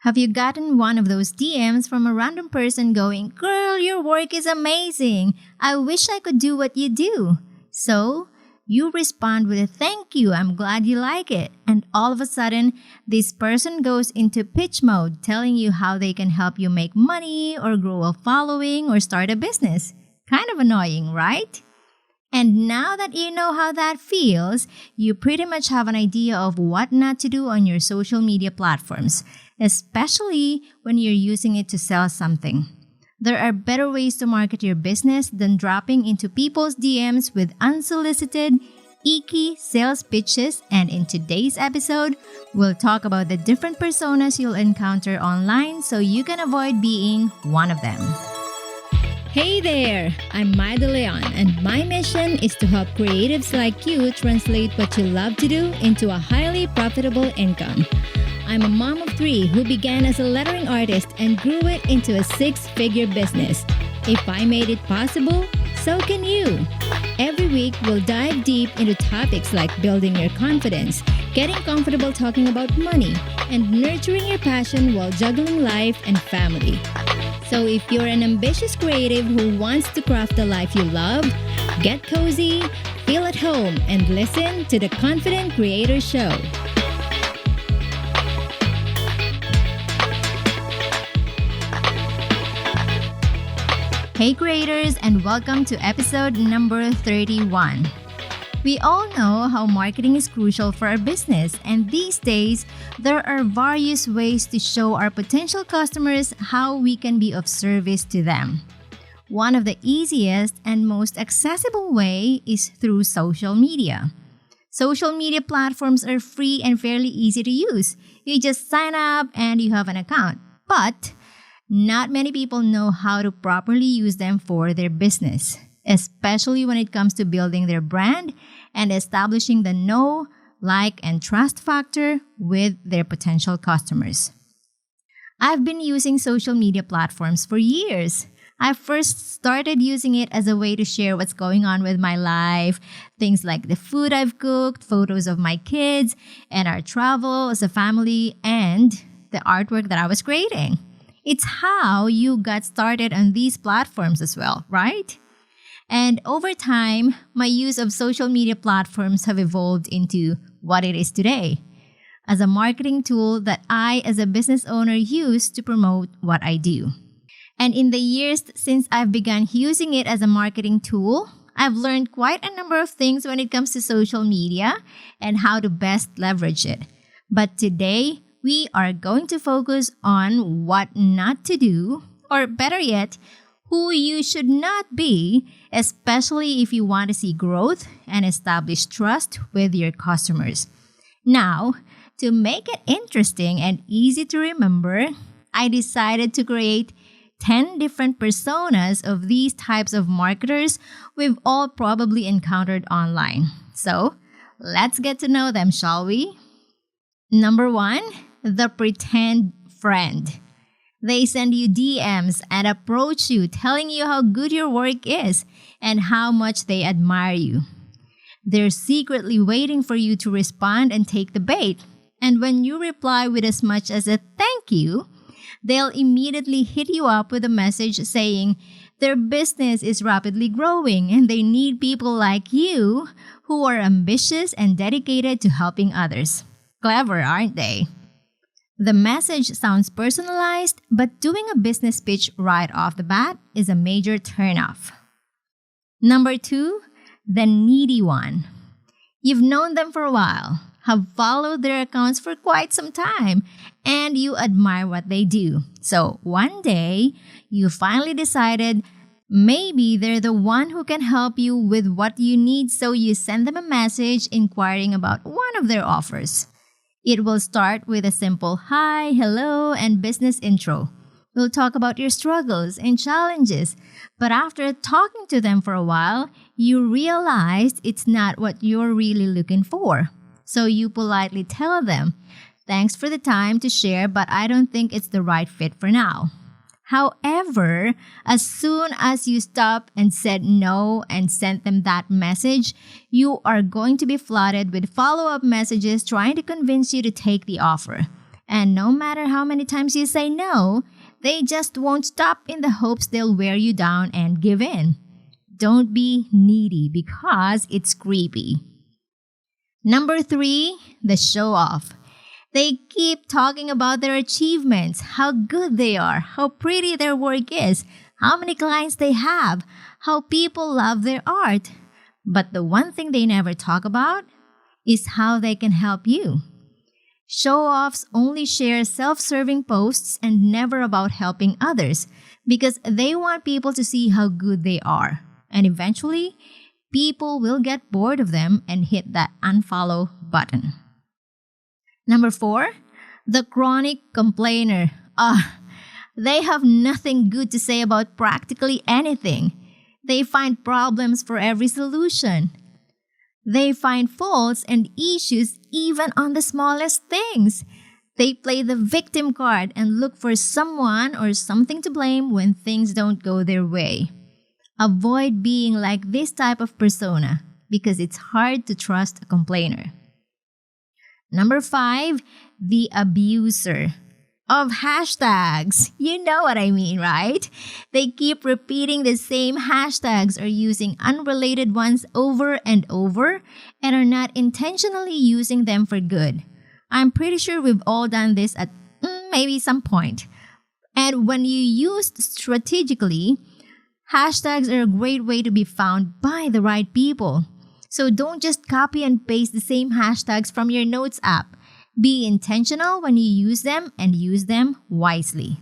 Have you gotten one of those DMs from a random person going, "Girl, your work is amazing. I wish I could do what you do." So, you respond with a "Thank you, I'm glad you like it." And all of a sudden, this person goes into pitch mode, telling you how they can help you make money or grow a following or start a business. Kind of annoying, right? And now that you know how that feels, you pretty much have an idea of what not to do on your social media platforms, especially when you're using it to sell something. There are better ways to market your business than dropping into people's DMs with unsolicited, icky sales pitches. And in today's episode, we'll talk about the different personas you'll encounter online so you can avoid being one of them. Hey there! I'm Maida Leon, and my mission is to help creatives like you translate what you love to do into a highly profitable income. I'm a mom of 3 who began as a lettering artist and grew it into a 6-figure business. If I made it possible, so can you. Every week, we'll dive deep into topics like building your confidence, getting comfortable talking about money, and nurturing your passion while juggling life and family. So if you're an ambitious creative who wants to craft the life you love, get cozy, feel at home, and listen to the Confident Creator Show. Hey creators, and welcome to episode number 31. We all know how marketing is crucial for our business, and these days, there are various ways to show our potential customers how we can be of service to them. One of the easiest and most accessible way is through social media. Social media platforms are free and fairly easy to use. You just sign up and you have an account. But not many people know how to properly use them for their business, especially when it comes to building their brand and establishing the know, like, and trust factor with their potential customers. I've been using social media platforms for years. I first started using it as a way to share what's going on with my life, things like the food I've cooked, photos of my kids, and our travel as a family, and the artwork that I was creating. It's how you got started on these platforms as well, right? And over time, my use of social media platforms have evolved into what it is today, as a marketing tool that I, as a business owner, use to promote what I do. And in the years since I've begun using it as a marketing tool, I've learned quite a number of things when it comes to social media and how to best leverage it. But today, we are going to focus on what not to do, or better yet, who you should not be, especially if you want to see growth and establish trust with your customers. Now, to make it interesting and easy to remember, I decided to create 10 different personas of these types of marketers we've all probably encountered online. So, let's get to know them, shall we? Number 1, the pretend friend. They send you DMs and approach you telling you how good your work is and how much they admire you. They're secretly waiting for you to respond and take the bait. And when you reply with as much as a thank you, they'll immediately hit you up with a message saying their business is rapidly growing and they need people like you who are ambitious and dedicated to helping others. Clever, aren't they? The message sounds personalized, but doing a business pitch right off the bat is a major turnoff. Number 2, the needy one. You've known them for a while, have followed their accounts for quite some time, and you admire what they do. So one day, you finally decided maybe they're the one who can help you with what you need, so you send them a message inquiring about one of their offers. It will start with a simple hi, hello, and business intro. We'll talk about your struggles and challenges. But after talking to them for a while, you realize it's not what you're really looking for. So you politely tell them, "Thanks for the time to share, but I don't think it's the right fit for now." However, as soon as you stop and said no and sent them that message, you are going to be flooded with follow-up messages trying to convince you to take the offer. And no matter how many times you say no, they just won't stop in the hopes they'll wear you down and give in. Don't be needy because it's creepy. Number 3, the show off. They keep talking about their achievements, how good they are, how pretty their work is, how many clients they have, how people love their art. But the one thing they never talk about is how they can help you. Show-offs only share self-serving posts and never about helping others because they want people to see how good they are. And eventually, people will get bored of them and hit that unfollow button. Number 4, the chronic complainer. They have nothing good to say about practically anything. They find problems for every solution. They find faults and issues even on the smallest things. They play the victim card and look for someone or something to blame when things don't go their way. Avoid being like this type of persona because it's hard to trust a complainer. Number 5, the abuser of hashtags. You know what I mean, right? They keep repeating the same hashtags or using unrelated ones over and over and are not intentionally using them for good. I'm pretty sure we've all done this at maybe some point. And when you use strategically, hashtags are a great way to be found by the right people. So don't just copy and paste the same hashtags from your notes app. Be intentional when you use them and use them wisely.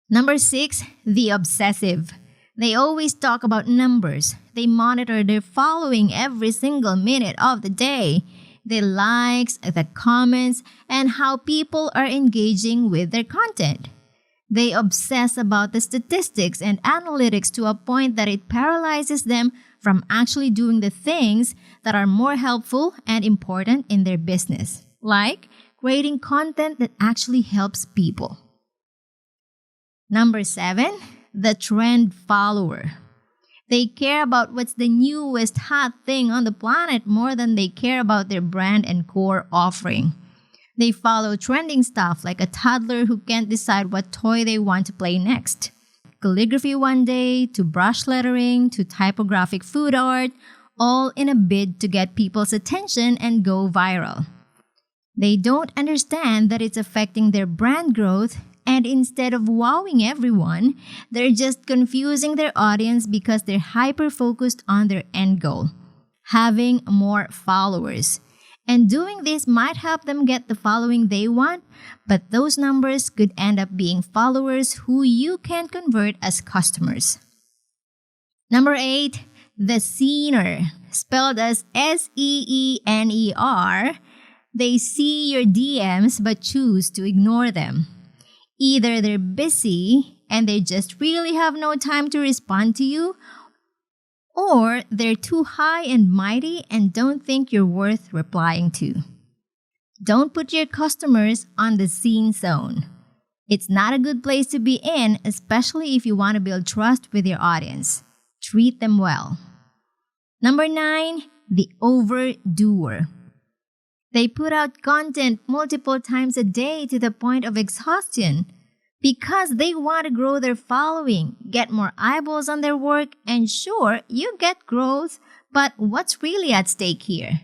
Number 6, the obsessive. They always talk about numbers. They monitor their following every single minute of the day. The likes, the comments, and how people are engaging with their content. They obsess about the statistics and analytics to a point that it paralyzes them from actually doing the things that are more helpful and important in their business, like creating content that actually helps people. Number 7, the trend follower. They care about what's the newest hot thing on the planet more than they care about their brand and core offering. They follow trending stuff like a toddler who can't decide what toy they want to play next. Calligraphy one day, to brush lettering, to typographic food art, all in a bid to get people's attention and go viral. They don't understand that it's affecting their brand growth, and instead of wowing everyone, they're just confusing their audience because they're hyper-focused on their end goal, having more followers. And doing this might help them get the following they want, but those numbers could end up being followers who you can convert as customers. Number 8, the seener, spelled as SEENER. They see your DMs but choose to ignore them. Either they're busy and they just really have no time to respond to you, or they're too high and mighty and don't think you're worth replying to. Don't put your customers on the seen zone. It's not a good place to be in, especially if you want to build trust with your audience. Treat them well. Number 9, the overdoer. They put out content multiple times a day to the point of exhaustion because they want to grow their following, get more eyeballs on their work, and sure, you get growth, but what's really at stake here?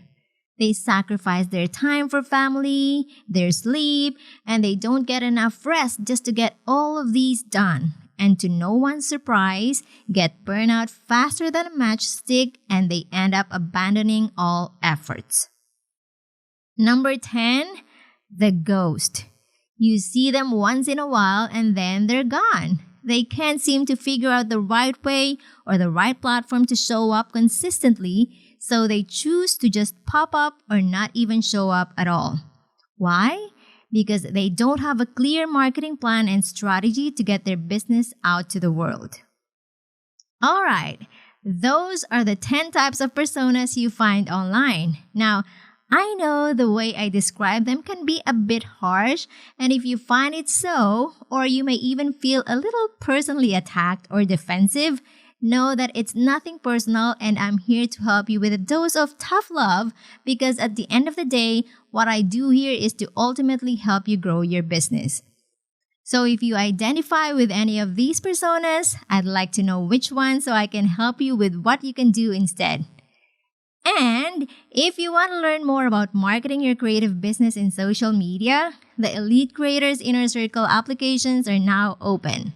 They sacrifice their time for family, their sleep, and they don't get enough rest just to get all of these done. And to no one's surprise, get burnout faster than a matchstick and they end up abandoning all efforts. Number 10, the ghost. You see them once in a while and then they're gone. They can't seem to figure out the right way or the right platform to show up consistently, so they choose to just pop up or not even show up at all. Why? Because they don't have a clear marketing plan and strategy to get their business out to the world. All right, those are the 10 types of personas you find online. Now, I know the way I describe them can be a bit harsh, and if you find it so, or you may even feel a little personally attacked or defensive, know that it's nothing personal and I'm here to help you with a dose of tough love because at the end of the day, what I do here is to ultimately help you grow your business. So if you identify with any of these personas, I'd like to know which one so I can help you with what you can do instead. And if you want to learn more about marketing your creative business in social media, the Elite Creators Inner Circle applications are now open.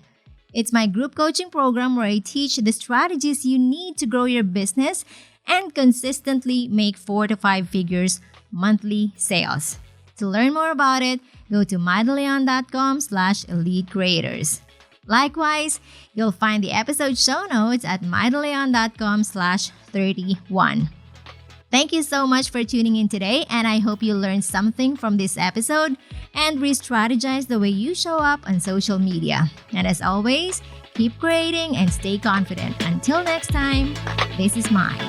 It's my group coaching program where I teach the strategies you need to grow your business and consistently make 4 to 5 figures monthly sales. To learn more about it, go to mydeleon.com/elitecreators. Likewise, you'll find the episode show notes at mydeleon.com/31. Thank you so much for tuning in today, and I hope you learned something from this episode and re-strategize the way you show up on social media. And as always, keep creating and stay confident. Until next time, this is Mai.